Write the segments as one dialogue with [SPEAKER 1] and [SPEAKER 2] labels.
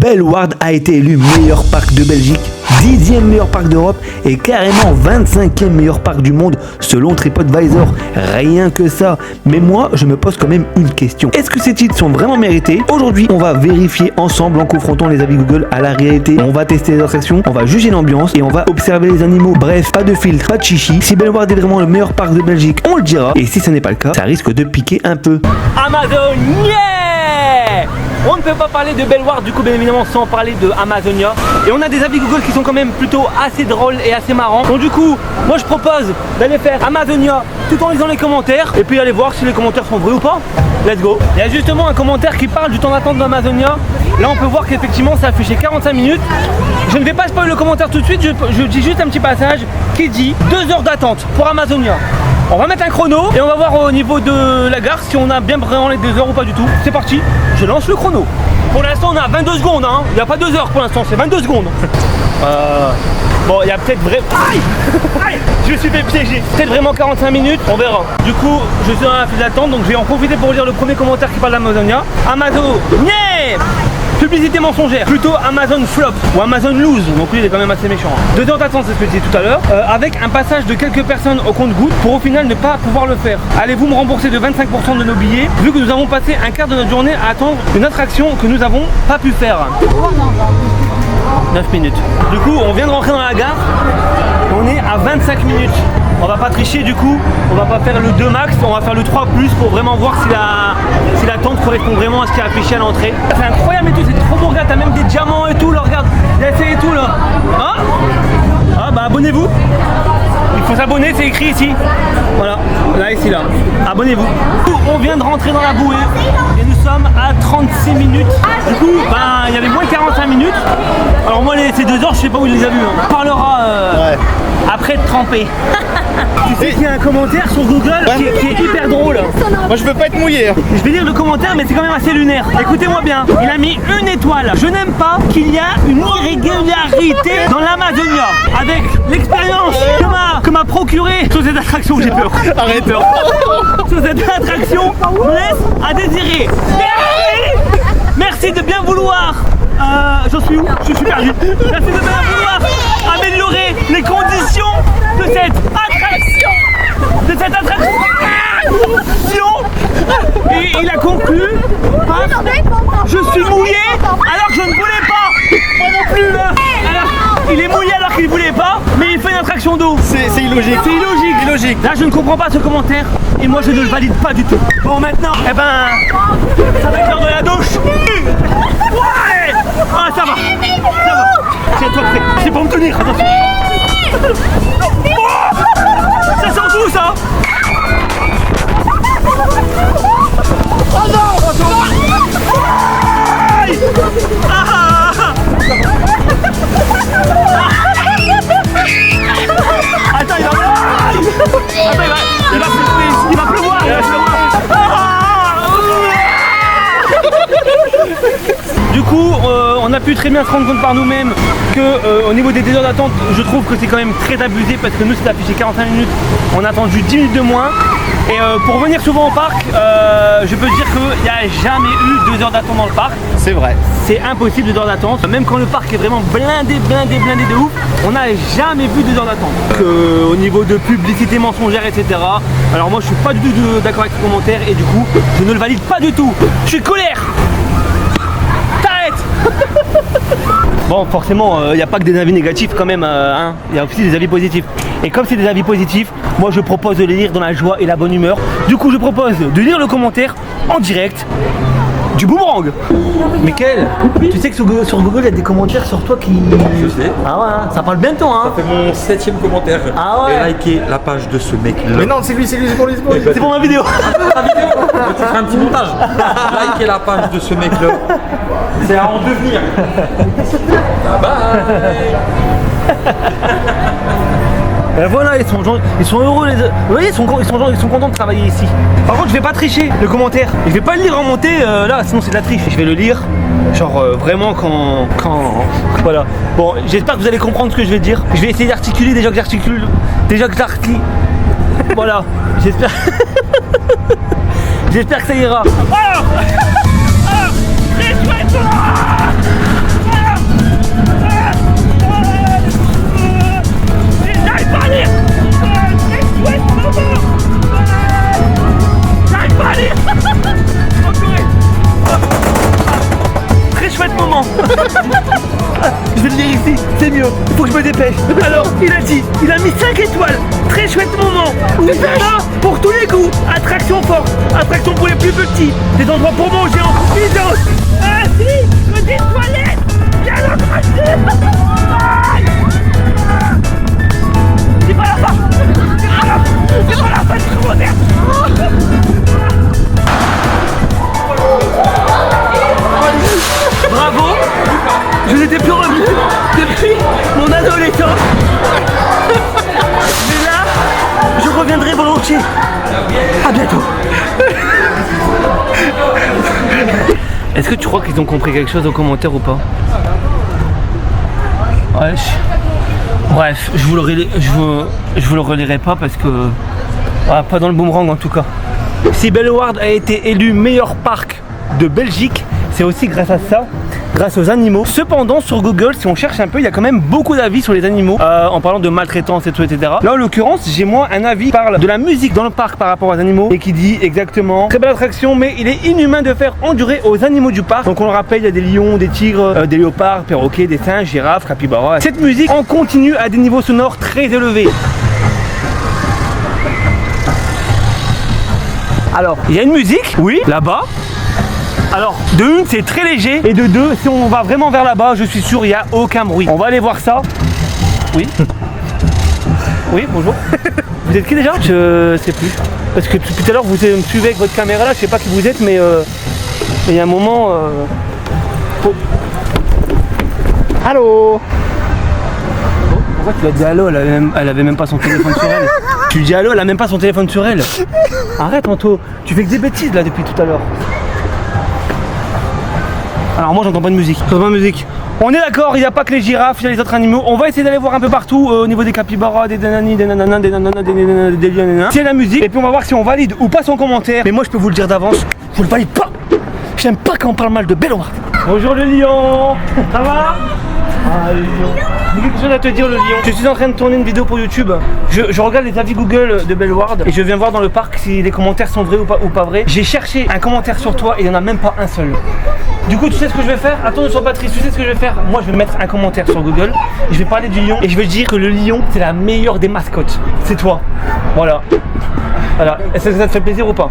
[SPEAKER 1] Bellewaerde a été élu meilleur parc de Belgique, 10e meilleur parc d'Europe et carrément 25e meilleur parc du monde selon TripAdvisor. Rien que ça. Mais moi, je me pose quand même une question. Est-ce que ces titres sont vraiment mérités? Aujourd'hui, on va vérifier ensemble en confrontant les avis Google à la réalité. On va tester les attractions, on va juger l'ambiance et on va observer les animaux. Bref, pas de filtre, pas de chichi. Si Bellewaerde est vraiment le meilleur parc de Belgique, on le dira. Et si ce n'est pas le cas, ça risque de piquer un peu.
[SPEAKER 2] Amazonia! On ne peut pas parler de Bellewaerde du coup bien évidemment sans parler de Amazonia. Et on a des avis Google qui sont quand même plutôt assez drôles et assez marrants. Donc du coup, moi je propose d'aller faire Amazonia tout en lisant les commentaires et puis aller voir si les commentaires sont vrais ou pas. Let's go. Il y a justement un commentaire qui parle du temps d'attente d'Amazonia. Là on peut voir qu'effectivement c'est affiché 45 minutes. Je ne vais pas spoiler le commentaire tout de suite, je dis juste un petit passage qui dit 2 heures d'attente pour Amazonia. On va mettre un chrono et on va voir au niveau de la gare si on a bien vraiment les 2 heures ou pas du tout. C'est parti, je lance le chrono. Pour l'instant on a 22 secondes, hein. Il n'y a pas 2 heures pour l'instant, c'est 22 secondes. Bon, il y a peut-être vraiment... Aïe, aïe, je me suis fait piéger. Peut-être vraiment 45 minutes, on verra. Du coup, je suis dans la file d'attente, donc je vais en profiter pour lire le premier commentaire qui parle d'Amazonia. Amazonia, publicité mensongère, plutôt Amazon flop ou Amazon lose, donc lui il est quand même assez méchant. 2 heures d'attente, c'est ce que je disais tout à l'heure, avec un passage de quelques personnes au compte-gouttes pour au final ne pas pouvoir le faire. Allez-vous me rembourser de 25% de nos billets, vu que nous avons passé un quart de notre journée à attendre une attraction que nous n'avons pas pu faire. 9 minutes. Du coup, on vient de rentrer dans la gare, on est à 25 minutes. On va pas tricher du coup, on va pas faire le 2 max, on va faire le 3 plus pour vraiment voir si l'attente correspond vraiment à ce qui est affiché à l'entrée. C'est incroyable et tout, c'est trop beau, regarde, t'as même des diamants et tout là, regarde, il y a et tout là. Hein? Ah bah abonnez-vous. Il faut s'abonner, c'est écrit ici. Voilà, là ici là. Abonnez-vous. On vient de rentrer dans la bouée et nous sommes à 36 minutes. Du coup, ben il y avait moins de 45 minutes. Alors moi ces 2 heures, je sais pas où il les a vus. Hein. On parlera après de tremper. Tu sais qu'il y a un commentaire sur Google qui est hyper drôle.
[SPEAKER 3] Moi je veux pas être mouillé.
[SPEAKER 2] Je vais lire le commentaire mais c'est quand même assez lunaire. Écoutez-moi bien, il a mis 1 étoile. Je n'aime pas qu'il y a une irrégularité dans l'Amazonia. Avec l'expérience que m'a procuré sur cette attraction, j'ai peur.
[SPEAKER 3] Arrête.
[SPEAKER 2] Sur cette attraction me laisse à désirer. Merci de bien vouloir. J'en suis où? Je suis perdu. Merci de bien vouloir améliorer les conditions de cette attraction. Et il a conclu par je suis mouillé alors que je ne voulais pas. Moi non plus. Alors, il est mouillé alors qu'il ne voulait pas, mais il fait une attraction d'eau.
[SPEAKER 3] C'est illogique.
[SPEAKER 2] C'est illogique. Là je ne comprends pas ce commentaire et moi je ne le valide pas du tout. Bon maintenant, eh ben, ça va être l'heure de la douche. Ouais. Ah ça va. Tiens-toi prêt. C'est pour me tenir, attention. Oh, ça sent tout ça. Oh non. Aïe. Attends, il va pleuvoir. Du coup, on a pu très bien se rendre compte par nous-mêmes que au niveau des 2 heures d'attente, je trouve que c'est quand même très abusé parce que nous c'est affiché 45 minutes, on a attendu 10 minutes de moins. Et pour venir souvent au parc, je peux dire qu'il n'y a jamais eu 2 heures d'attente dans le parc.
[SPEAKER 3] C'est vrai.
[SPEAKER 2] C'est impossible 2 heures d'attente. Même quand le parc est vraiment blindé de ouf, on n'a jamais vu 2 heures d'attente. Au niveau de publicité mensongère, etc. Alors moi je suis pas du tout d'accord avec ce commentaire et du coup je ne le valide pas du tout. Je suis colère. Bon, forcément, il n'y a pas que des avis négatifs quand même, hein. Il y a aussi des avis positifs. Et comme c'est des avis positifs, moi je propose de les lire dans la joie et la bonne humeur. Du coup, je propose de lire le commentaire en direct du boomerang. Mickaël, tu sais que sur Google, il y a des commentaires sur toi qui...
[SPEAKER 4] Je sais.
[SPEAKER 2] Ah ouais, hein, ça parle bien de toi, hein.
[SPEAKER 4] Ça fait mon 7e commentaire.
[SPEAKER 2] Ah ouais.
[SPEAKER 4] Et likez la page de ce mec-là.
[SPEAKER 3] Mais non, c'est lui, c'est pour lui.
[SPEAKER 2] C'est pour ma vidéo.
[SPEAKER 4] La vidéo. Tu feras un petit montage. Likez la page de ce mec-là. C'est à en devenir. Bye.
[SPEAKER 2] Ben voilà, ils sont heureux, vous voyez, ils sont contents de travailler ici. Par contre, je vais pas tricher le commentaire. Je vais pas le lire en montée là, sinon c'est de la triche. Je vais le lire, genre vraiment quand... Voilà. Bon, j'espère que vous allez comprendre ce que je vais dire. Je vais essayer d'articuler déjà que j'articule. Voilà, j'espère... J'espère que ça ira. Alors, chouette moment. Je vais le dire ici, c'est mieux, il faut que je me dépêche. Alors, il a dit, il a mis 5 étoiles. Très chouette moment. Où ça va pour tous les goûts. Attraction forte, attraction pour les plus petits. Des endroits pour manger en confidence. Ah si, des toilettes. Il y a l'autre ici. C'est pas la fin. C'est pas la fin, c'est trop moderne. Bravo. Je n'étais plus revenu depuis mon adolescence. Mais là, je reviendrai volontiers. À bientôt. Est-ce que tu crois qu'ils ont compris quelque chose aux commentaires ou pas? Ouais. Bref, je vous le relirai pas parce que... Ah, pas dans le boomerang en tout cas. Si Bellewaerde a été élu meilleur parc de Belgique, c'est aussi grâce à ça, grâce aux animaux. Cependant, sur Google, si on cherche un peu, il y a quand même beaucoup d'avis sur les animaux, en parlant de maltraitance et tout, etc. Là, en l'occurrence, j'ai moi un avis qui parle de la musique dans le parc par rapport aux animaux et qui dit exactement: très belle attraction, mais il est inhumain de faire endurer aux animaux du parc. Donc on le rappelle, il y a des lions, des tigres, des léopards, perroquets, des singes, girafes, capybaras. Cette musique en continu à des niveaux sonores très élevés. Alors, il y a une musique, oui, là-bas. Alors, de une, c'est très léger, et de deux, si on va vraiment vers là-bas, je suis sûr, il n'y a aucun bruit. On va aller voir ça. Oui. Oui, bonjour. Vous êtes qui déjà? Je sais plus. Parce que depuis tout à l'heure, vous me suivez avec votre caméra là, je sais pas qui vous êtes, mais il y a un moment... faut... Allô? Pourquoi tu as dit allô? Elle avait même pas son téléphone sur elle. Tu dis allô, elle a même pas son téléphone sur elle. Arrête, Anto, tu fais que des bêtises là depuis tout à l'heure. Alors moi j'entends pas de musique. J'entends pas de musique. On est d'accord, il n'y a pas que les girafes, il y a les autres animaux. On va essayer d'aller voir un peu partout au niveau des capybaras, des nananis, des nananas, des nananas, des lions. C'est la musique. Et puis on va voir si on valide ou pas son commentaire. Mais moi je peux vous le dire d'avance, je le valide pas. J'aime pas quand on parle mal de Bellewaerde. Bonjour le lion. Ça va? Ah, le lion. J'ai quelque chose à te dire, le lion. Je suis en train de tourner une vidéo pour YouTube. Je regarde les avis Google de Bellewaerde et je viens voir dans le parc si les commentaires sont vrais ou pas vrais. J'ai cherché un commentaire sur toi et il n'y en a même pas un seul. Du coup, tu sais ce que je vais faire? Attends, ne sois pas triste, tu sais ce que je vais faire? Moi, je vais mettre un commentaire sur Google. Je vais parler du lion et je vais dire que le lion, c'est la meilleure des mascottes. C'est toi. Voilà. Voilà. Est-ce que ça te fait plaisir ou pas?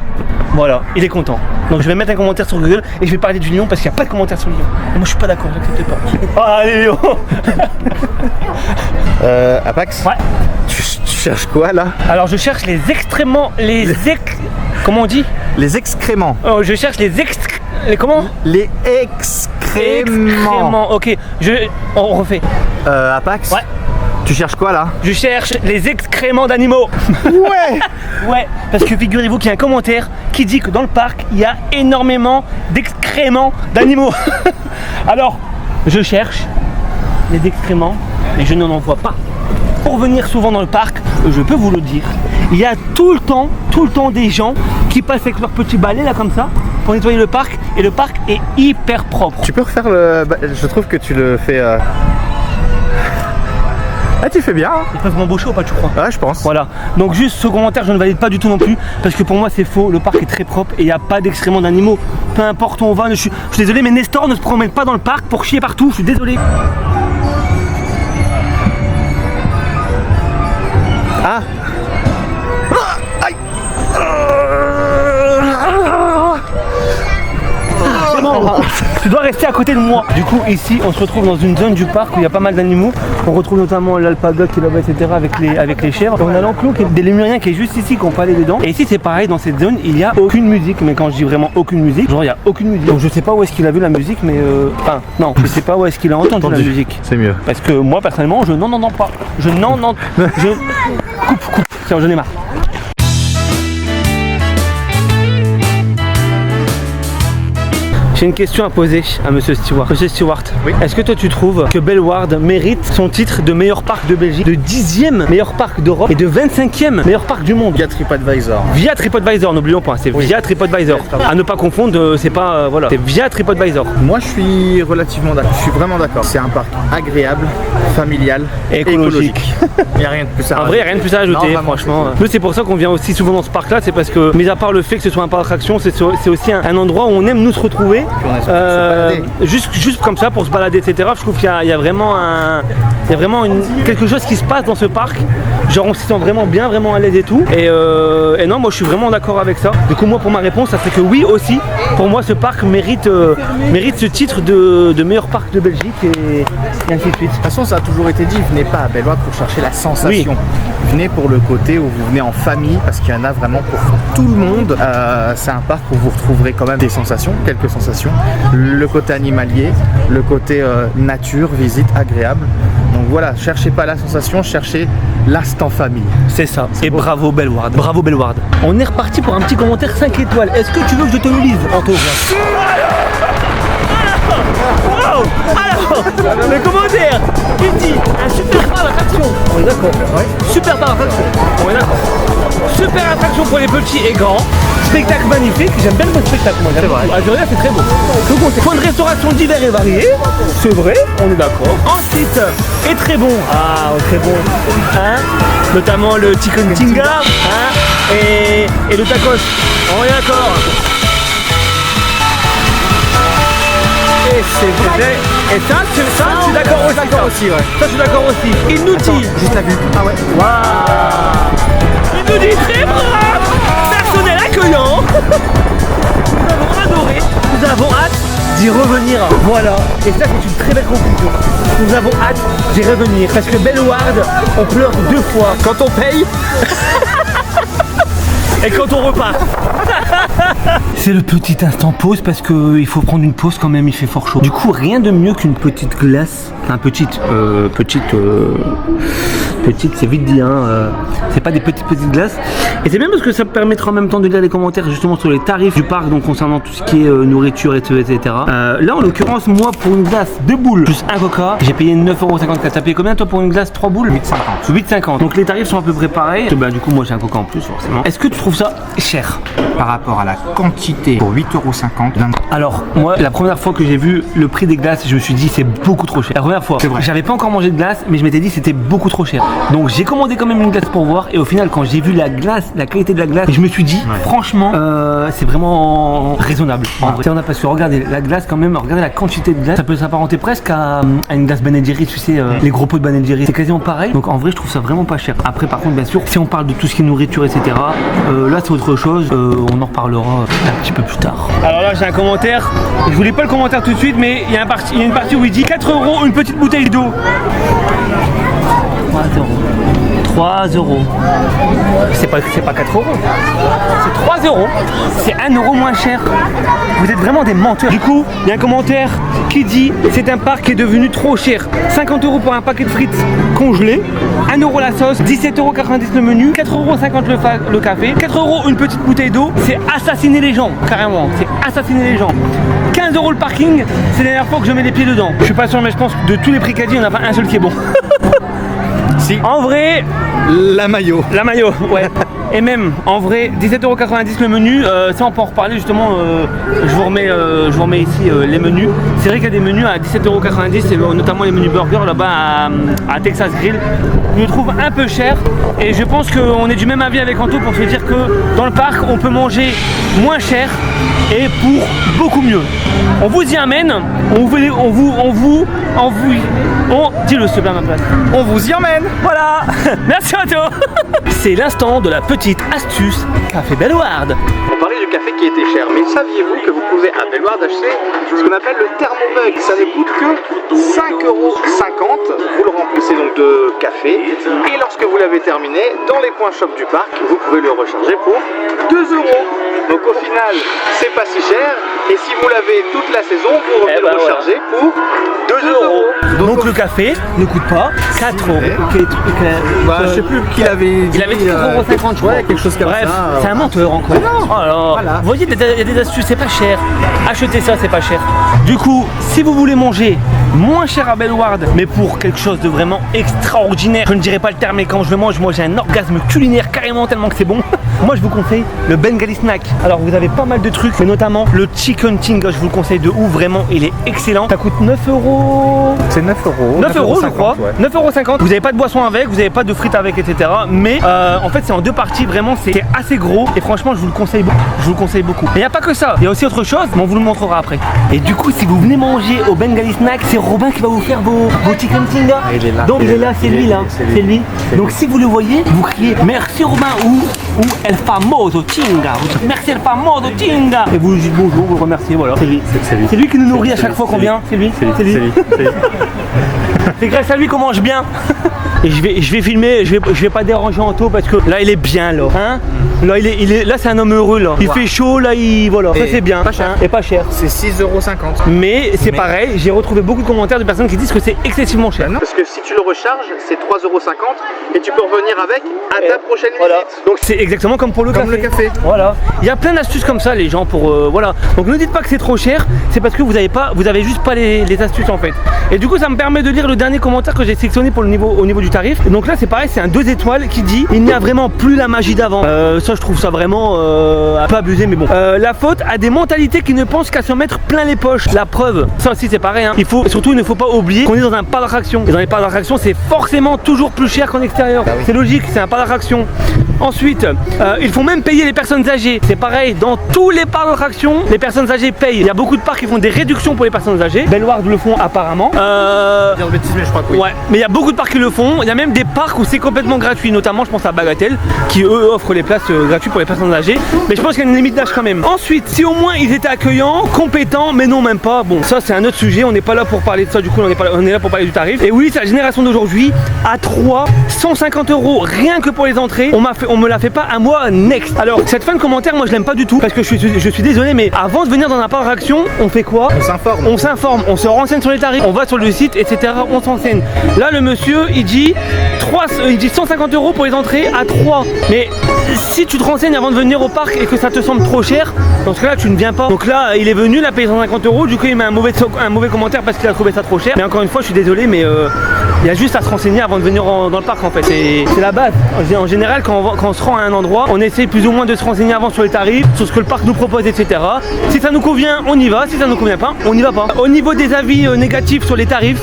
[SPEAKER 2] Voilà, il est content. Donc je vais mettre un commentaire sur Google et je vais parler du lion parce qu'il n'y a pas de commentaire sur le lion. Et moi je suis pas d'accord, j'accepte pas. Ah les lions.
[SPEAKER 3] Apax?
[SPEAKER 2] Ouais.
[SPEAKER 3] Tu cherches quoi là?
[SPEAKER 2] Alors je cherche les excréments, comment on dit?
[SPEAKER 3] Les excréments.
[SPEAKER 2] Oh, je cherche les comment?
[SPEAKER 3] Les excréments.
[SPEAKER 2] Ok, on refait.
[SPEAKER 3] Apax?
[SPEAKER 2] Ouais.
[SPEAKER 3] Tu cherches quoi là?
[SPEAKER 2] Je cherche les excréments d'animaux.
[SPEAKER 3] Ouais.
[SPEAKER 2] Ouais, parce que figurez-vous qu'il y a un commentaire qui dit que dans le parc, il y a énormément d'excréments d'animaux. Alors, je cherche les excréments, mais je n'en vois pas. Pour venir souvent dans le parc, je peux vous le dire, il y a tout le temps des gens qui passent avec leur petit balai là comme ça pour nettoyer le parc et le parc est hyper propre.
[SPEAKER 3] Tu peux refaire le... Je trouve que tu le fais... Ah, tu fais bien hein.
[SPEAKER 2] Ils peuvent m'embaucher ou pas, tu crois?
[SPEAKER 3] Ouais, je pense.
[SPEAKER 2] Voilà, donc juste ce commentaire je ne valide pas du tout non plus parce que pour moi c'est faux, le parc est très propre et il n'y a pas d'excréments d'animaux. Peu importe où on va, je suis désolé mais Nestor ne se promène pas dans le parc pour chier partout, je suis désolé.
[SPEAKER 3] Ah. Aïe.
[SPEAKER 2] C'est bon, tu dois rester à côté de moi. Du coup ici on se retrouve dans une zone du parc où il y a pas mal d'animaux. On retrouve notamment l'alpaga qui est là-bas, etc. avec les chèvres. Et on a l'enclos qui est des lémuriens qui est juste ici qu'on peut aller dedans. Et ici c'est pareil, dans cette zone il n'y a aucune musique. Mais quand je dis vraiment aucune musique, genre il n'y a aucune musique. Donc je sais pas où est-ce qu'il a vu la musique, mais enfin non, je sais pas où est-ce qu'il a entendu la musique.
[SPEAKER 3] C'est mieux.
[SPEAKER 2] Parce que moi personnellement je n'en entends pas. Je coupe. Tiens, j'en ai marre. J'ai une question à poser à Monsieur Stewart. Monsieur Stewart,
[SPEAKER 3] oui.
[SPEAKER 2] Est-ce que toi tu trouves que Bellewaerde mérite son titre de meilleur parc de Belgique, de 10e meilleur parc d'Europe et de 25e meilleur parc du monde?
[SPEAKER 3] Via TripAdvisor.
[SPEAKER 2] Via TripAdvisor, n'oublions pas, c'est via TripAdvisor. À ne pas confondre, c'est pas voilà, c'est via TripAdvisor.
[SPEAKER 3] Moi je suis relativement d'accord, je suis vraiment d'accord. C'est un parc agréable, familial,
[SPEAKER 2] Et écologique.
[SPEAKER 3] Il n'y a rien de plus à
[SPEAKER 2] En vrai, il n'y a rien de plus à ajouter,
[SPEAKER 3] Non,
[SPEAKER 2] franchement. Nous, c'est pour ça qu'on vient aussi souvent dans ce parc-là, c'est parce que, mis à part le fait que ce soit un parc d'attraction, c'est aussi un endroit où on aime nous se retrouver
[SPEAKER 3] on a se balader.
[SPEAKER 2] juste comme ça pour se balader, etc. Je trouve qu'il y a vraiment quelque chose qui se passe dans ce parc. Genre on s'y sent vraiment bien, vraiment à l'aise et tout. Et non, moi je suis vraiment d'accord avec ça. Du coup moi pour ma réponse, ça serait que oui aussi. Pour moi ce parc mérite ce titre de meilleur parc de Belgique et ainsi de suite.
[SPEAKER 3] De toute façon, ça a toujours été dit, venez pas à Bellewaerde pour chercher la sensation.
[SPEAKER 2] Oui.
[SPEAKER 3] Venez pour le côté où vous venez en famille, parce qu'il y en a vraiment pour tout le monde. C'est un parc où vous retrouverez quand même des sensations, quelques sensations. Le côté animalier, le côté nature, visite agréable. Donc voilà, cherchez pas la sensation, cherchez l'instant famille.
[SPEAKER 2] C'est ça. Et bravo Bellewaerde. Bravo Bellewaerde. On est reparti pour un petit commentaire 5 étoiles. Est-ce que tu veux que je te le lise, Anto? Wow. Alors, le commentaire, il dit un super parc d'attraction. On est d'accord. Ouais. Super parc d'attraction. On est d'accord. Super attraction pour les petits et grands. Spectacle magnifique. J'aime bien le spectacle, moi. C'est vrai. À Duria, c'est très beau. Point de restauration divers et variés. C'est vrai. On est d'accord. Ensuite, est très bon. Ah, très bon. Hein, notamment le chicken tinga. Hein, et le tacos. On est d'accord. Et c'est vrai. Et ça, je suis d'accord aussi.
[SPEAKER 3] Aussi, ouais.
[SPEAKER 2] Ça, je suis d'accord aussi. Il nous dit.
[SPEAKER 3] Juste la vue. Ah ouais.
[SPEAKER 2] Waouh. Il nous dit très brave. Personnel accueillant. Nous avons adoré. Nous avons hâte d'y revenir. Voilà. Et ça, c'est une très belle conclusion. Nous avons hâte d'y revenir. Parce que Bellewaerde, on pleure 2 fois. Quand on paye. Et quand on repart. C'est le petit instant pause parce qu'il faut prendre une pause quand même, il fait fort chaud. Du coup, rien de mieux qu'une petite glace. Enfin, petite, c'est vite dit, hein. C'est pas des petites glaces. Et c'est bien parce que ça permettra en même temps de lire les commentaires justement sur les tarifs du parc, donc concernant tout ce qui est nourriture, etc. Là, en l'occurrence, moi, pour une glace 2 boules plus un coca, j'ai payé 9,54 €. T'as payé combien toi pour une glace 3 boules? 8,50. Donc les tarifs sont à peu près pareils. Bah, du coup, moi, j'ai un coca en plus, forcément. Est-ce que tu trouves ça cher
[SPEAKER 5] par rapport à la quantité pour 8,50 €?
[SPEAKER 2] Alors, moi, la première fois que j'ai vu le prix des glaces, je me suis dit c'est beaucoup trop cher. La première fois, j'avais pas encore mangé de glace, mais je m'étais dit c'était beaucoup trop cher. Donc j'ai commandé quand même une glace pour voir, et au final, quand j'ai vu la glace, la qualité de la glace, je me suis dit, franchement, c'est vraiment raisonnable. En vrai, on a pas su regarder la glace quand même, regardez la quantité de glace, ça peut s'apparenter presque à une glace Ben & Jerry's, tu sais, les gros pots de Ben & Jerry's, c'est quasiment pareil. Donc en vrai, je trouve ça vraiment pas cher. Après, par contre, bien sûr, si on parle de tout ce qui est nourriture, etc., là c'est autre chose. On en reparlera un petit peu plus tard. Alors là, j'ai un commentaire. Je voulais pas le commentaire tout de suite, mais il y a une partie où il dit 4 € une petite bouteille d'eau. 3 €. C'est pas 4 €. C'est 3 €. C'est 1 € moins cher. Vous êtes vraiment des menteurs. Du coup, il y a un commentaire qui dit c'est un parc qui est devenu trop cher. 50 € pour un paquet de frites congelées, 1 € la sauce, 17,90 € le menu, 4,50 € le café, 4 € une petite bouteille d'eau. C'est assassiner les gens, carrément. C'est assassiner les gens. 15 € le parking, c'est la dernière fois que je mets les pieds dedans. Je suis pas sûr, mais je pense que de tous les prix qu'a dit, il n'y en a pas un seul qui est bon.
[SPEAKER 3] Si.
[SPEAKER 2] En vrai,
[SPEAKER 3] la maillot.
[SPEAKER 2] La maillot, ouais. Et même, en vrai, 17,90 € le menu, ça on peut en reparler justement, je vous remets ici les menus. C'est vrai qu'il y a des menus à 17,90 €, notamment les menus burgers là-bas à Texas Grill. Je le trouve un peu cher, et je pense qu'on est du même avis avec Anto pour se dire que dans le parc, on peut manger moins cher et pour beaucoup mieux. On vous y amène, dis-le s'il te plaît à ma place.
[SPEAKER 3] On vous y emmène.
[SPEAKER 2] Voilà. Merci Anto. C'est l'instant de la petite astuce Café Bellewaerde.
[SPEAKER 3] On parlait du café qui était cher, mais saviez-vous que vous pouvez à Bellewaerde acheter ce qu'on appelle le thermomug? Ça ne coûte que 5,50 €. Vous le remplissez donc de café, et lorsque vous l'avez terminé, dans les points shop du parc, vous pouvez le recharger pour 2 €. Donc au final, c'est pas si cher, et si vous l'avez toute la saison, vous revenez le recharger pour 2 €.
[SPEAKER 2] Donc le café ne coûte pas 4 €.
[SPEAKER 3] Je sais plus qui avait dit.
[SPEAKER 2] Il avait dit 4,50 €, je crois.
[SPEAKER 3] Ouais, quelque chose comme
[SPEAKER 2] Bref,
[SPEAKER 3] ça.
[SPEAKER 2] c'est un menteur encore.
[SPEAKER 3] Non.
[SPEAKER 2] Oh là.
[SPEAKER 3] Voilà.
[SPEAKER 2] Vous voyez, il y a des astuces, c'est pas cher. Achetez ça, c'est pas cher. Du coup, si vous voulez manger moins cher à Bellewaerde, mais pour quelque chose de vraiment extraordinaire. Je ne dirais pas le terme, mais quand je le mange, moi j'ai un orgasme culinaire carrément tellement que c'est bon. Moi je vous conseille le Bengali Snack. Alors vous avez pas mal de trucs, mais notamment le Chicken Tinga, je vous le conseille de ouf, vraiment il est excellent. Ça coûte 9 €.
[SPEAKER 5] C'est 9 €.
[SPEAKER 2] 9 € je crois,
[SPEAKER 5] ouais.
[SPEAKER 2] 9,50 €. Vous n'avez pas de boisson avec, vous n'avez pas de frites avec, etc. Mais en fait c'est en deux parties, vraiment c'est assez gros. Et franchement je vous le conseille beaucoup. Je vous le conseille beaucoup. Mais il n'y a pas que ça, il y a aussi autre chose, mais on vous le montrera après. Et du coup si vous venez manger au Bengali Snack, c'est Robin qui va vous faire vos Chicken Tinga.
[SPEAKER 5] Ah, il est là.
[SPEAKER 2] Donc il est là, c'est lui là, c'est lui. Donc si vous le voyez, vous criez merci Robin ou El Famoso Tinga. Vous dites merci El Famoso Tinga. Et vous lui dites bonjour, vous le remerciez, voilà. C'est lui. C'est lui qui nous nourrit à chaque fois qu'on vient. C'est lui. C'est lui. C'est grâce à lui qu'on mange bien. Et je vais filmer, je vais pas déranger Anto parce que là il est bien là. Hein, là là c'est un homme heureux là. Il fait chaud là, voilà. Ça c'est bien.
[SPEAKER 5] Pas cher.
[SPEAKER 2] Et pas cher.
[SPEAKER 5] C'est 6,50 €.
[SPEAKER 2] Mais c'est pareil, j'ai retrouvé beaucoup de commentaires de personnes qui disent que c'est excessivement cher.
[SPEAKER 3] Parce que si tu le recharges, c'est 3,50 € et tu peux revenir avec à ta prochaine
[SPEAKER 2] Voilà.
[SPEAKER 3] visite.
[SPEAKER 2] Donc c'est exactement comme pour le
[SPEAKER 5] Comme
[SPEAKER 2] café.
[SPEAKER 5] le café.
[SPEAKER 2] Voilà. Il y a plein d'astuces comme ça les gens pour voilà. Donc ne dites pas que c'est trop cher, c'est parce que vous avez juste pas les astuces en fait. Et du coup ça me permet de lire le dernier commentaire que j'ai sélectionné pour au niveau du tarif. Et donc là c'est pareil, c'est un 2 étoiles qui dit il n'y a vraiment plus la magie d'avant. Ça je trouve ça vraiment un peu abusé mais bon. La faute à des mentalités qui ne pensent qu'à se mettre plein les poches. La preuve, ça aussi c'est pareil hein. Surtout il ne faut pas oublier qu'on est dans un parc d'attraction. Et dans les parcs d'attraction c'est forcément toujours plus cher qu'en extérieur.
[SPEAKER 5] Bah oui.
[SPEAKER 2] C'est logique, c'est un parc d'attraction. Ensuite, il faut même payer les personnes âgées. C'est pareil, dans tous les parcs d'attraction, les personnes âgées payent. Il y a beaucoup de parcs qui font des réductions pour les personnes âgées. Bellewaerde le font apparemment.
[SPEAKER 5] Dire de bêtises, mais je crois que oui.
[SPEAKER 2] Ouais, mais il y a beaucoup de parcs qui le font. Il y a même des parcs où c'est complètement gratuit, notamment je pense à Bagatelle, qui eux offrent les places gratuites pour les personnes âgées. Mais je pense qu'il y a une limite d'âge quand même. Ensuite, si au moins ils étaient accueillants, compétents, mais non même pas. Bon, ça c'est un autre sujet. On n'est pas là pour parler de ça. Du coup, on est là pour parler du tarif. Et oui, c'est la génération d'aujourd'hui à 150 € rien que pour les entrées. On me l'a fait pas à moi next. Alors cette fin de commentaire, moi je l'aime pas du tout parce que je suis désolé, mais avant de venir dans un parc d'attraction, on fait quoi? On s'informe, on se renseigne sur les tarifs, on va sur le site, etc. On s'enseigne. Là, le monsieur, il dit 150 € pour les entrées à 3. Mais si tu te renseignes avant de venir au parc et que ça te semble trop cher, dans ce cas-là, tu ne viens pas. Donc là, il est venu, il a payé 150 €. Du coup, il met un mauvais commentaire parce qu'il a trouvé ça trop cher. Mais encore une fois, je suis désolé, mais il y a juste à se renseigner avant de venir dans le parc en fait. C'est la base. En général, quand on se rend à un endroit, on essaie plus ou moins de se renseigner avant sur les tarifs, sur ce que le parc nous propose, etc. Si ça nous convient, on y va. Si ça nous convient pas, on n'y va pas. Au niveau des avis négatifs sur les tarifs,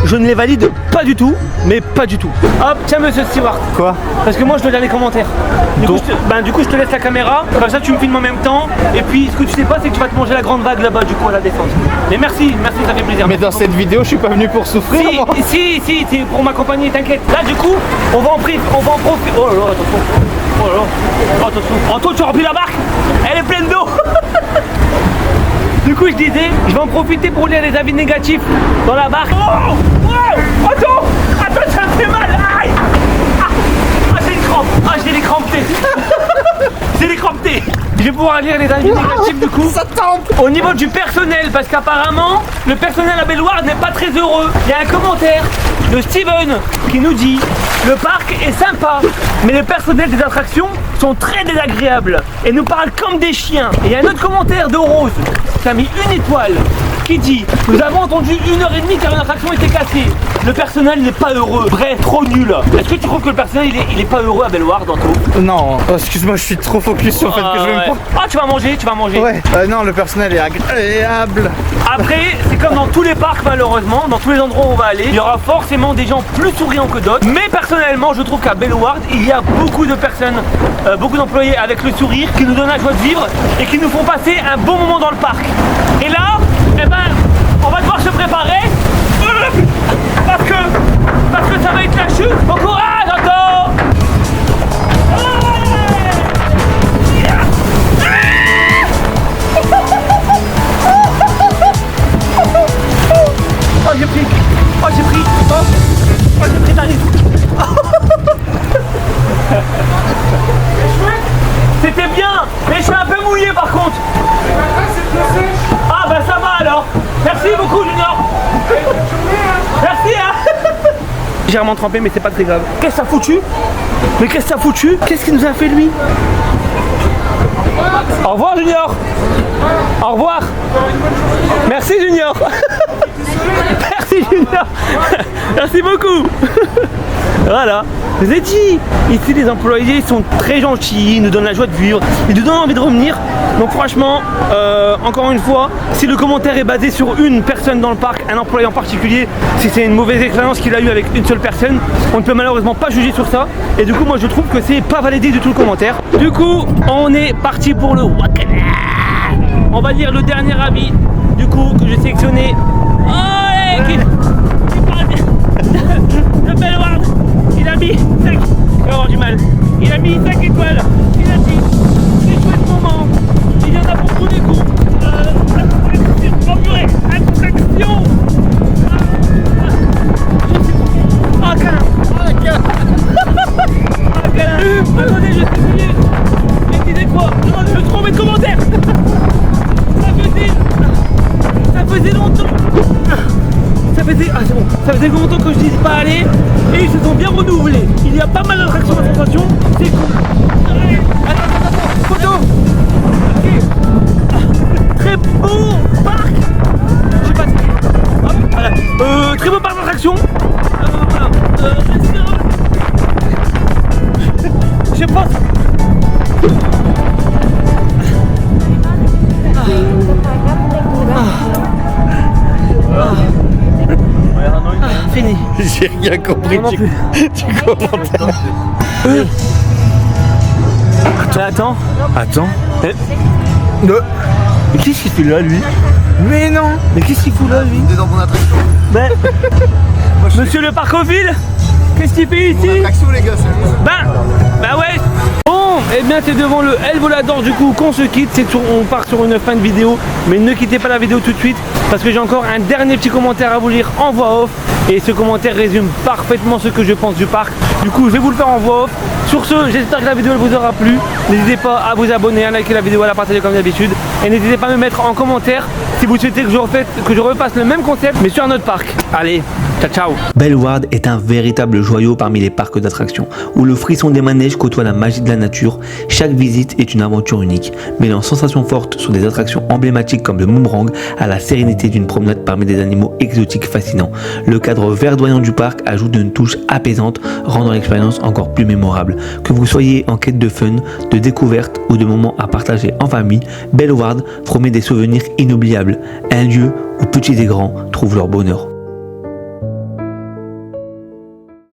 [SPEAKER 2] je ne les valide pas du tout, mais pas du tout. Hop, tiens monsieur Stewart.
[SPEAKER 5] Quoi?
[SPEAKER 2] Parce que moi je dois lire les commentaires. Du coup je te laisse la caméra, comme ça tu me filmes en même temps. Et puis ce que tu sais pas c'est que tu vas te manger la grande vague là-bas du coup à la descente. Mais merci, ça fait plaisir.
[SPEAKER 5] Mais dans cette vidéo, je suis pas venu pour souffrir. moi.
[SPEAKER 2] Si, c'est pour m'accompagner, t'inquiète. Là du coup, on va en profiter. Oh là là, attention. Oh là là, attention. Anto, tu as rempli la barque? Elle est pleine d'eau. Du coup, je disais, je vais en profiter pour lire les avis négatifs dans la barque. Oh, wow, attends, ça me fait mal. Aïe. J'ai une crampe. J'ai les crampes. J'ai les crampes. Je vais pouvoir lire les avis négatifs du coup.
[SPEAKER 5] Ça tente.
[SPEAKER 2] Au niveau du personnel, parce qu'apparemment, le personnel à Bellewaerde n'est pas très heureux. Il y a un commentaire de Steven qui nous dit le parc est sympa, mais le personnel des attractions sont très désagréables et nous parlent comme des chiens. Et il y a un autre commentaire de Rose qui a mis 1 étoile qui dit nous avons entendu 1h30 car une attraction était cassée. Le personnel n'est pas heureux. Bref, trop nul. Est-ce que tu trouves que le personnel il est pas heureux à Bellewaerde, Anto?
[SPEAKER 5] Non, excuse-moi, je suis trop focus sur le fait que je vais me prendre.
[SPEAKER 2] Ah, tu vas manger.
[SPEAKER 5] Ouais, non, le personnel est agréable.
[SPEAKER 2] Après, c'est comme dans tous les parcs malheureusement, dans tous les endroits où on va aller, il y aura forcément des gens plus souriants que d'autres. Mais personnellement, je trouve qu'à Bellewaerde, il y a beaucoup de personnes, beaucoup d'employés avec le sourire qui nous donnent la joie de vivre et qui nous font passer un bon moment dans le parc. Et là, eh ben, on va devoir se préparer parce que ça va être la chute. Bon courage, Anto! Oh j'ai pris la risque. C'était bien, mais je suis un peu mouillé par contre. Ah bah ça va alors. Merci beaucoup Junior. Merci hein. J'ai vraiment trempé mais c'est pas très grave. Qu'est-ce que ça a foutu? Mais qu'est-ce que ça a foutu? Qu'est-ce qu'il nous a fait lui? Au revoir Junior. Au revoir. Merci Junior. Merci Junior. Merci beaucoup. Voilà, vous avez dit, ici les employés sont très gentils, ils nous donnent la joie de vivre, ils nous donnent envie de revenir. Donc franchement, encore une fois, si le commentaire est basé sur une personne dans le parc, un employé en particulier, si c'est une mauvaise expérience qu'il a eue avec une seule personne, on ne peut malheureusement pas juger sur ça. Et du coup, moi je trouve que c'est pas validé du tout le commentaire. Du coup, on est parti pour le Wakana. On va lire le dernier avis, du coup, que j'ai sélectionné. Oh, qui parle de Bellward. Il a mis 5, je vais avoir du mal. Il a mis 5 étoiles. Il a dit des chouettes moments. Il y en a pour tous les goûts. Oh purée, attraction. Ah, câlin. Ah, câlin. Attendez, je sais oublié. J'ai dit quoi? Attendez, je trouve mes commentaires. Ça faisait longtemps. Ça faisait longtemps que je disais pas aller et ils se sont bien renouvelés. Il y a pas mal d'attractions à sensation, c'est cool. Allez, attends, photo. Ok. Très beau parc. Je sais pas. Hop, voilà. Très beau parc d'attractions. Voilà. Je pense. Fini.
[SPEAKER 5] J'ai rien compris
[SPEAKER 2] Moi non plus.
[SPEAKER 5] du commentaire.
[SPEAKER 2] Attends.
[SPEAKER 5] Ne.
[SPEAKER 2] Mais qu'est-ce qu'il fait là, lui?
[SPEAKER 5] Mais non.
[SPEAKER 2] Mais qu'est-ce qu'il fout là, lui?
[SPEAKER 6] Il est dans mon attraction.
[SPEAKER 2] Ben, monsieur le parcophile, qu'est-ce qu'il fait ici?
[SPEAKER 6] Attraction les gars, c'est
[SPEAKER 2] Bah ouais. Bon, et bien c'est devant le El Volador du coup qu'on se quitte. On part sur une fin de vidéo, mais ne quittez pas la vidéo tout de suite parce que j'ai encore un dernier petit commentaire à vous lire en voix off. Et ce commentaire résume parfaitement ce que je pense du parc. Du coup, je vais vous le faire en voix off. Sur ce, j'espère que la vidéo elle vous aura plu. N'hésitez pas à vous abonner, à liker la vidéo, à la partager comme d'habitude. Et n'hésitez pas à me mettre en commentaire si vous souhaitez que je repasse le même concept, mais sur un autre parc. Allez, ciao ciao.
[SPEAKER 1] Bellward est un véritable joyau parmi les parcs d'attractions, où le frisson des manèges côtoie la magie de la nature. Chaque visite est une aventure unique, mêlant sensations fortes sur des attractions emblématiques comme le boomerang à la sérénité d'une promenade parmi des animaux exotiques fascinants. Le cadre verdoyant du parc ajoute une touche apaisante, rendant l'expérience encore plus mémorable. Que vous soyez en quête de fun, de découverte ou de moments à partager en famille, Bellward promet des souvenirs inoubliables, un lieu où petits et grands trouvent leur bonheur.